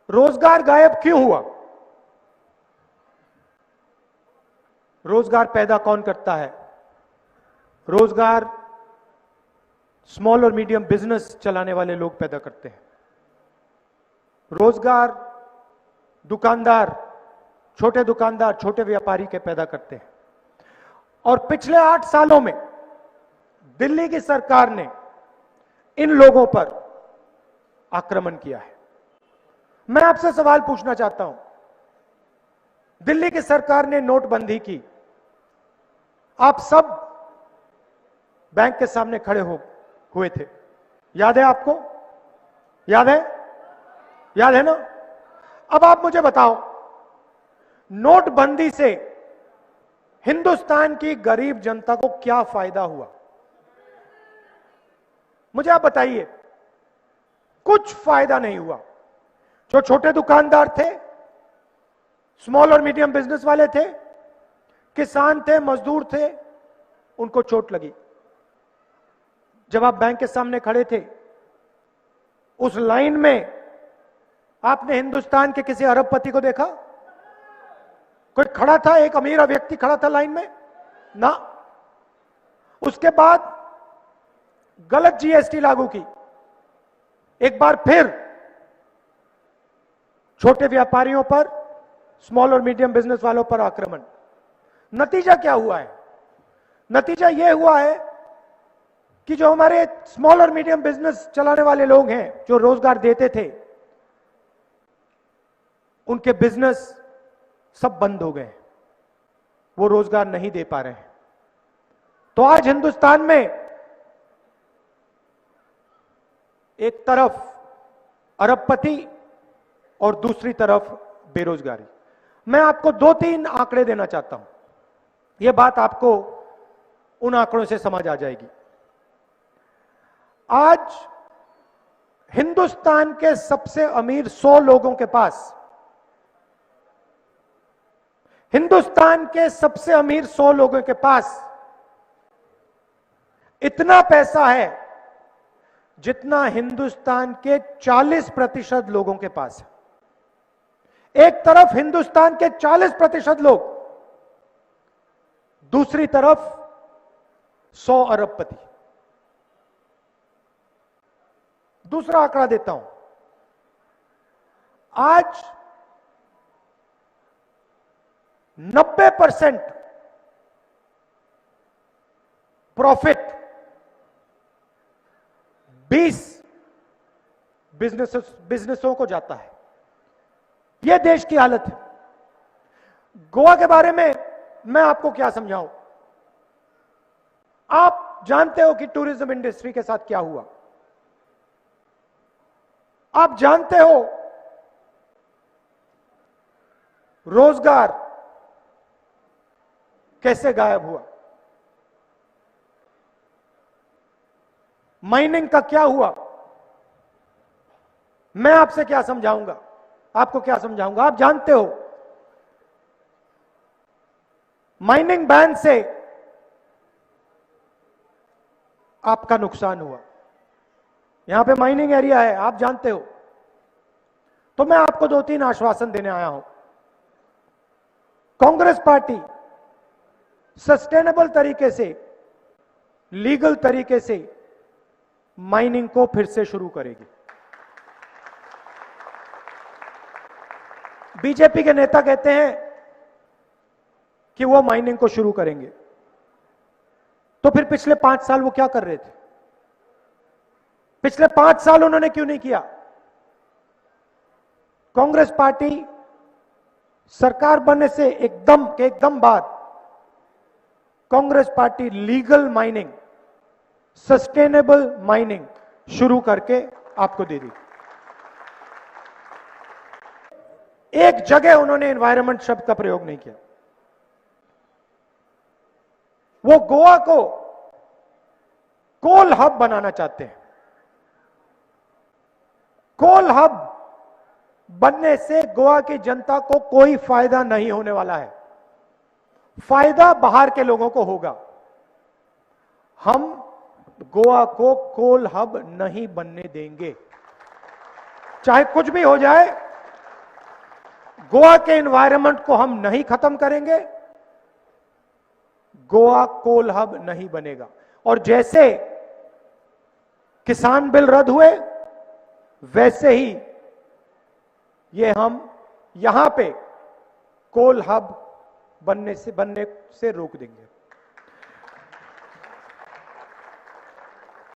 रोजगार गायब क्यों हुआ? रोजगार पैदा कौन करता है? रोजगार स्मॉल और मीडियम बिजनेस चलाने वाले लोग पैदा करते हैं। रोजगार दुकानदार, छोटे दुकानदार, छोटे व्यापारी के पैदा करते हैं। और पिछले 8 सालों में दिल्ली की सरकार ने इन लोगों पर आक्रमण किया है। मैं आपसे सवाल पूछना चाहता हूं, दिल्ली की सरकार ने नोटबंदी की, आप सब बैंक के सामने खड़े हुए थे, याद है आपको? याद है? याद है ना? अब आप मुझे बताओ, नोटबंदी से हिंदुस्तान की गरीब जनता को क्या फायदा हुआ? मुझे आप बताइए। कुछ फायदा नहीं हुआ। जो छोटे दुकानदार थे, स्मॉल और मीडियम बिजनेस वाले थे, किसान थे, मजदूर थे, उनको चोट लगी। जब आप बैंक के सामने खड़े थे, उस लाइन में आपने हिंदुस्तान के किसी अरबपति को देखा? कोई खड़ा था? एक अमीर व्यक्ति खड़ा था लाइन में? ना। उसके बाद गलत जीएसटी लागू की, एक बार फिर छोटे व्यापारियों पर, स्मॉल और मीडियम बिजनेस वालों पर आक्रमण। नतीजा क्या हुआ है? नतीजा यह हुआ है कि जो हमारे स्मॉल और मीडियम बिजनेस चलाने वाले लोग हैं, जो रोजगार देते थे, उनके बिजनेस सब बंद हो गए। वो रोजगार नहीं दे पा रहे हैं। तो आज हिंदुस्तान में एक तरफ अरबपति और दूसरी तरफ बेरोजगारी। मैं आपको 2-3 आंकड़े देना चाहता हूं, यह बात आपको उन आंकड़ों से समझ आ जाएगी। आज हिंदुस्तान के सबसे अमीर 100 लोगों के पास, हिंदुस्तान के सबसे अमीर 100 लोगों के पास इतना पैसा है जितना हिंदुस्तान के 40% लोगों के पास है। एक तरफ हिंदुस्तान के 40% लोग, दूसरी तरफ 100 अरबपति। दूसरा आंकड़ा देता हूं। आज 90% प्रॉफिट 20 बिजनेसों को जाता है। यह देश की हालत है। गोवा के बारे में मैं आपको क्या समझाऊं? आप जानते हो कि टूरिज्म इंडस्ट्री के साथ क्या हुआ। आप जानते हो रोजगार कैसे गायब हुआ। माइनिंग का क्या हुआ? मैं आपसे क्या समझाऊंगा, आपको क्या समझाऊंगा? आप जानते हो माइनिंग बैन से आपका नुकसान हुआ। यहां पे माइनिंग एरिया है, आप जानते हो। तो मैं आपको 2-3 आश्वासन देने आया हूं। कांग्रेस पार्टी सस्टेनेबल तरीके से, लीगल तरीके से माइनिंग को फिर से शुरू करेगी। बीजेपी के नेता कहते हैं कि वो माइनिंग को शुरू करेंगे, तो फिर पिछले 5 साल वो क्या कर रहे थे? पिछले 5 साल उन्होंने क्यों नहीं किया? कांग्रेस पार्टी सरकार बनने से एकदम बाद Congress party legal mining, sustainable mining शुरू करके आपको दे दी। एक जगह उन्होंने एनवायरनमेंट शब्द का प्रयोग नहीं किया। वो गोवा को कोल हब बनाना चाहते हैं। कोल हब बनने से गोवा की जनता को कोई फायदा नहीं होने वाला है। फायदा बाहर के लोगों को होगा। हम गोवा को कोल हब नहीं बनने देंगे, चाहे कुछ भी हो जाए। गोवा के एनवायरनमेंट को हम नहीं खत्म करेंगे, गोवा कोल हब नहीं बनेगा। और जैसे किसान बिल रद्द हुए, वैसे ही ये हम यहां पे कोल हब बनने से रोक देंगे।